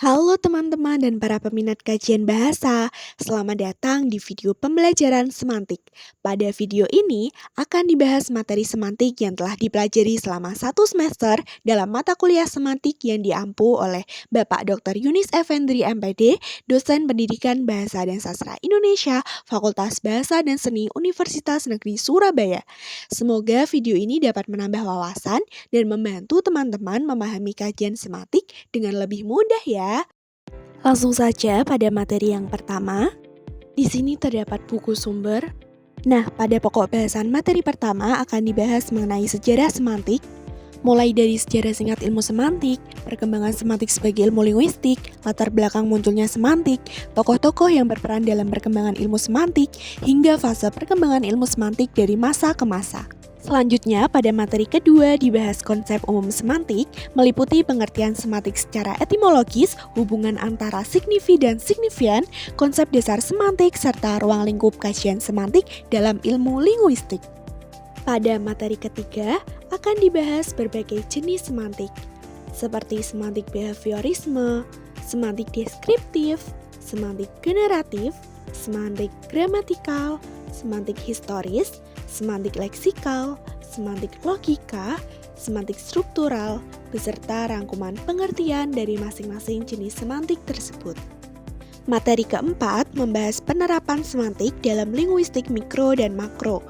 Halo teman-teman dan para peminat kajian bahasa, selamat datang di video pembelajaran semantik. Pada video ini akan dibahas materi semantik yang telah dipelajari selama 1 semester dalam mata kuliah semantik yang diampu oleh Bapak Dr. Yunis Effendri MPD, dosen pendidikan Bahasa dan Sastra Indonesia, Fakultas Bahasa dan Seni Universitas Negeri Surabaya. Semoga video ini dapat menambah wawasan dan membantu teman-teman memahami kajian semantik dengan lebih mudah ya. Langsung saja pada materi yang pertama. Di sini terdapat buku sumber. Nah, pada pokok bahasan materi pertama akan dibahas mengenai sejarah semantik, mulai dari sejarah singkat ilmu semantik, perkembangan semantik sebagai ilmu linguistik, latar belakang munculnya semantik, tokoh-tokoh yang berperan dalam perkembangan ilmu semantik, hingga fase perkembangan ilmu semantik dari masa ke masa. Selanjutnya, pada materi kedua dibahas konsep umum semantik, meliputi pengertian semantik secara etimologis, hubungan antara signifi dan signifian, konsep dasar semantik, serta ruang lingkup kajian semantik dalam ilmu linguistik. Pada materi ketiga, akan dibahas berbagai jenis semantik, seperti semantik behaviorisme, semantik deskriptif, semantik generatif, semantik gramatikal, semantik historis, semantik leksikal, semantik logika, semantik struktural, beserta rangkuman pengertian dari masing-masing jenis semantik tersebut. Materi keempat membahas penerapan semantik dalam linguistik mikro dan makro.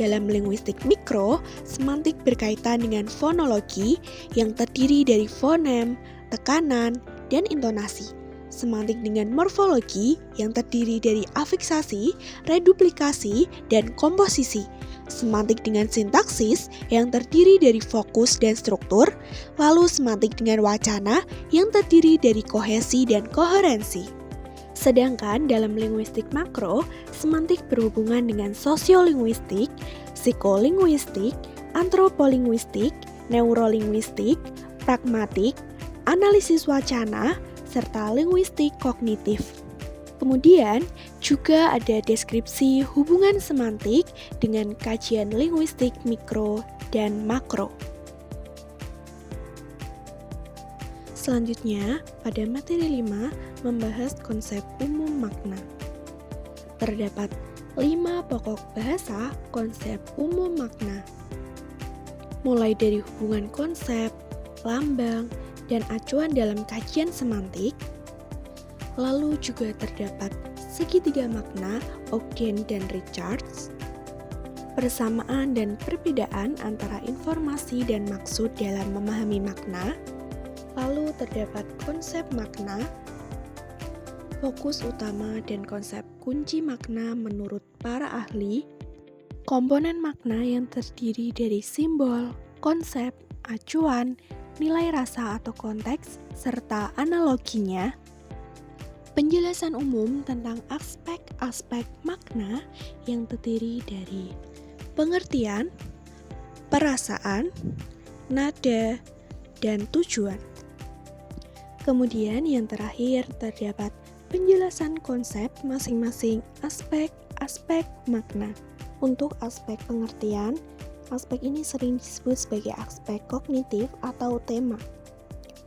Dalam linguistik mikro, semantik berkaitan dengan fonologi yang terdiri dari fonem, tekanan, dan intonasi. Semantik dengan morfologi yang terdiri dari afiksasi, reduplikasi, dan komposisi. Semantik dengan sintaksis yang terdiri dari fokus dan struktur, lalu semantik dengan wacana yang terdiri dari kohesi dan koherensi. Sedangkan dalam linguistik makro, semantik berhubungan dengan sosiolinguistik, psikolinguistik, antropolinguistik, neurolinguistik, pragmatik, analisis wacana, serta linguistik kognitif. Kemudian juga ada deskripsi hubungan semantik dengan kajian linguistik mikro dan makro. Selanjutnya, pada materi 5 membahas konsep umum makna. Terdapat 5 pokok bahasa konsep umum makna. Mulai dari hubungan konsep, lambang, dan acuan dalam kajian semantik. Lalu juga terdapat segitiga makna Ogden dan Richards, persamaan dan perbedaan antara informasi dan maksud dalam memahami makna. Lalu terdapat konsep makna, fokus utama dan konsep kunci makna menurut para ahli, komponen makna yang terdiri dari simbol, konsep, acuan, nilai rasa atau konteks, serta analoginya, penjelasan umum tentang aspek-aspek makna yang terdiri dari pengertian, perasaan, nada, dan tujuan. Kemudian yang terakhir terdapat penjelasan konsep masing-masing aspek-aspek makna. Untuk aspek pengertian, aspek ini sering disebut sebagai aspek kognitif atau tema.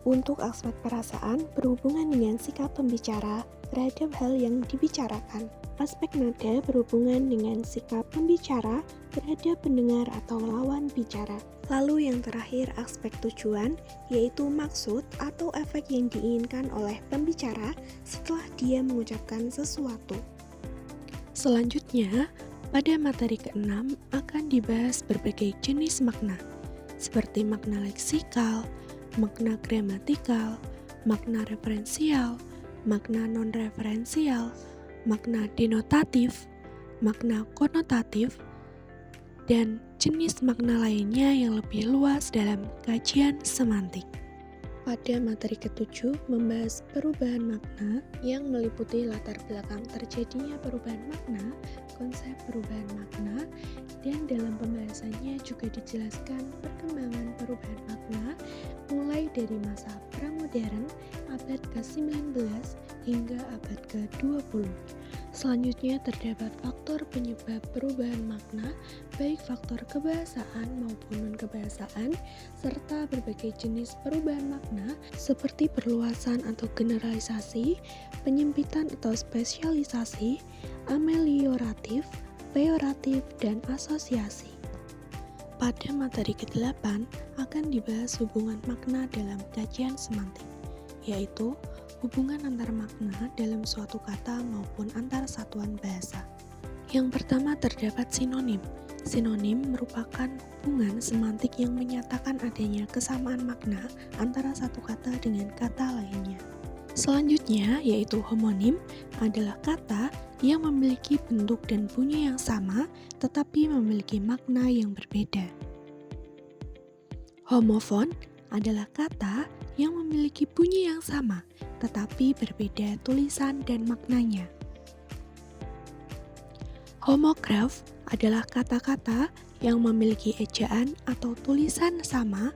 Untuk aspek perasaan berhubungan dengan sikap pembicara terhadap hal yang dibicarakan. Aspek nada berhubungan dengan sikap pembicara terhadap pendengar atau lawan bicara. Lalu yang terakhir aspek tujuan, yaitu maksud atau efek yang diinginkan oleh pembicara setelah dia mengucapkan sesuatu. Selanjutnya, pada materi ke-6 akan dibahas berbagai jenis makna, seperti makna leksikal, makna gramatikal, makna referensial, makna non-referensial, makna denotatif, makna konotatif, dan jenis makna lainnya yang lebih luas dalam kajian semantik. Pada materi ke-7 membahas perubahan makna yang meliputi latar belakang terjadinya perubahan makna, konsep perubahan makna, dan dalam pembahasannya juga dijelaskan perkembangan perubahan makna mulai dari masa pramodern abad ke-19 hingga abad ke-20. Selanjutnya terdapat faktor penyebab perubahan makna, baik faktor kebahasaan maupun non-kebahasaan, serta berbagai jenis perubahan makna seperti perluasan atau generalisasi, penyempitan atau spesialisasi, amelioratif, peyoratif, dan asosiasi. Pada materi ke-8 akan dibahas hubungan makna dalam kajian semantik, yaitu hubungan antar makna dalam suatu kata maupun antar satuan bahasa. Yang pertama terdapat sinonim. Sinonim merupakan hubungan semantik yang menyatakan adanya kesamaan makna antara satu kata dengan kata lainnya. Selanjutnya yaitu homonim adalah kata yang memiliki bentuk dan bunyi yang sama tetapi memiliki makna yang berbeda. Homofon adalah kata yang memiliki bunyi yang sama tetapi berbeda tulisan dan maknanya. Homograf adalah kata-kata yang memiliki ejaan atau tulisan sama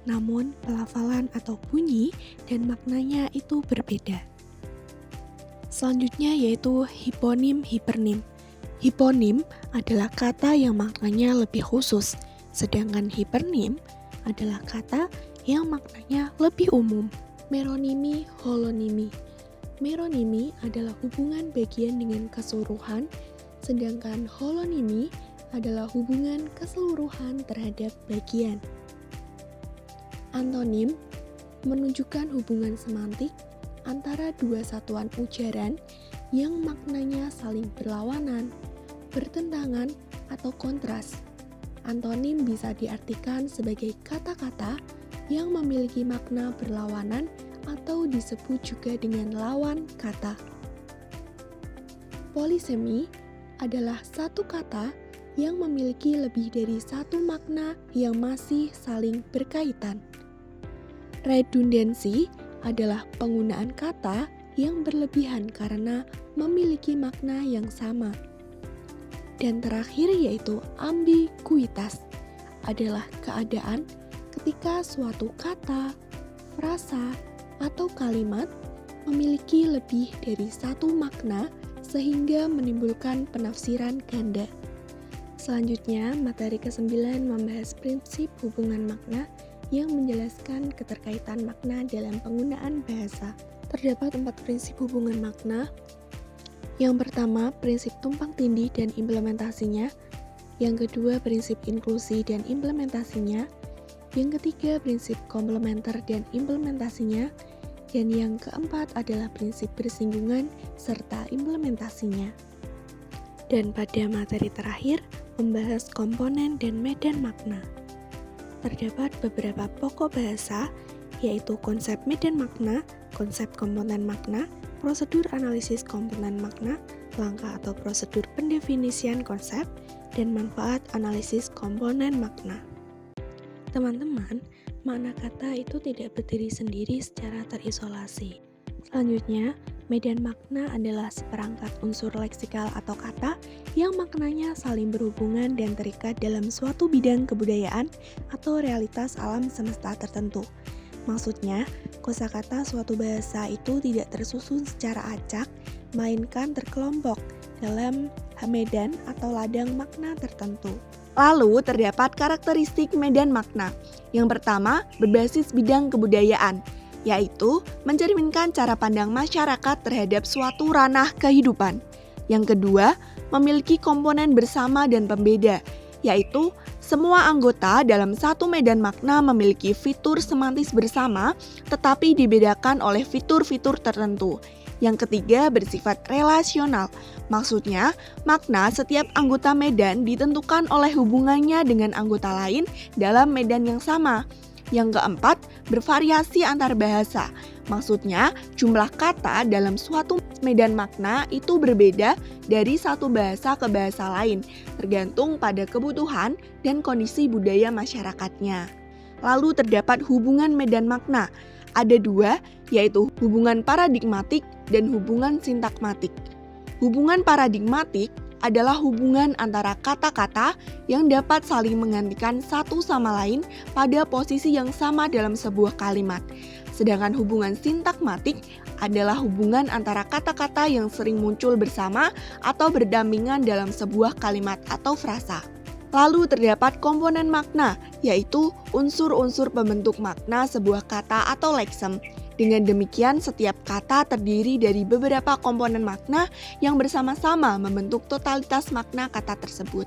namun pelafalan atau bunyi dan maknanya itu berbeda. Selanjutnya yaitu hiponim hipernim. Hiponim adalah kata yang maknanya lebih khusus, sedangkan hipernim adalah kata yang maknanya lebih umum. Meronimi, holonimi. Meronimi adalah hubungan bagian dengan keseluruhan, sedangkan holonimi adalah hubungan keseluruhan terhadap bagian. Antonim menunjukkan hubungan semantik antara dua satuan ujaran yang maknanya saling berlawanan, bertentangan, atau kontras. Antonim bisa diartikan sebagai kata-kata yang memiliki makna berlawanan atau disebut juga dengan lawan kata. Polisemi adalah satu kata yang memiliki lebih dari satu makna yang masih saling berkaitan. Redundansi adalah penggunaan kata yang berlebihan karena memiliki makna yang sama. Dan terakhir yaitu ambiguitas adalah keadaan ketika suatu kata, frasa, atau kalimat memiliki lebih dari satu makna sehingga menimbulkan penafsiran ganda. Selanjutnya, materi ke-9 membahas prinsip hubungan makna yang menjelaskan keterkaitan makna dalam penggunaan bahasa. Terdapat 4 prinsip hubungan makna. Yang pertama, prinsip tumpang tindih dan implementasinya. Yang kedua, prinsip inklusi dan implementasinya. Yang ketiga, prinsip komplementer dan implementasinya. Dan yang keempat adalah prinsip bersinggungan serta implementasinya. Dan pada materi terakhir, membahas komponen dan medan makna. Terdapat beberapa pokok bahasa, yaitu konsep medan makna, konsep komponen makna, prosedur analisis komponen makna, langkah atau prosedur pendefinisian konsep, dan manfaat analisis komponen makna. Teman-teman, makna kata itu tidak berdiri sendiri secara terisolasi. Selanjutnya, medan makna adalah seperangkat unsur leksikal atau kata yang maknanya saling berhubungan dan terikat dalam suatu bidang kebudayaan atau realitas alam semesta tertentu. Maksudnya, kosakata suatu bahasa itu tidak tersusun secara acak, melainkan terkelompok dalam medan atau ladang makna tertentu. Lalu terdapat karakteristik medan makna. Yang pertama, berbasis bidang kebudayaan, yaitu mencerminkan cara pandang masyarakat terhadap suatu ranah kehidupan. Yang kedua, memiliki komponen bersama dan pembeda, yaitu semua anggota dalam satu medan makna memiliki fitur semantis bersama, tetapi dibedakan oleh fitur-fitur tertentu. Yang ketiga, bersifat relasional. Maksudnya, makna setiap anggota medan ditentukan oleh hubungannya dengan anggota lain dalam medan yang sama. Yang keempat, bervariasi antar bahasa. Maksudnya, jumlah kata dalam suatu medan makna itu berbeda dari satu bahasa ke bahasa lain, tergantung pada kebutuhan dan kondisi budaya masyarakatnya. Lalu terdapat hubungan medan makna. Ada 2, yaitu hubungan paradigmatik dan hubungan sintakmatik. Hubungan paradigmatik adalah hubungan antara kata-kata yang dapat saling menggantikan satu sama lain pada posisi yang sama dalam sebuah kalimat. Sedangkan hubungan sintakmatik adalah hubungan antara kata-kata yang sering muncul bersama atau berdampingan dalam sebuah kalimat atau frasa. Lalu terdapat komponen makna, yaitu unsur-unsur pembentuk makna sebuah kata atau leksem. Dengan demikian, setiap kata terdiri dari beberapa komponen makna yang bersama-sama membentuk totalitas makna kata tersebut.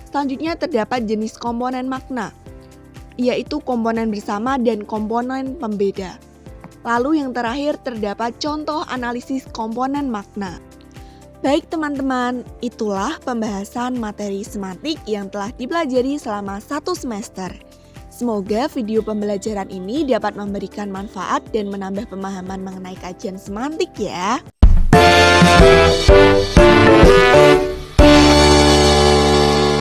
Selanjutnya terdapat jenis komponen makna, yaitu komponen bersama dan komponen pembeda. Lalu yang terakhir terdapat contoh analisis komponen makna. Baik teman-teman, itulah pembahasan materi semantik yang telah dipelajari selama 1 semester. Semoga video pembelajaran ini dapat memberikan manfaat dan menambah pemahaman mengenai kajian semantik ya.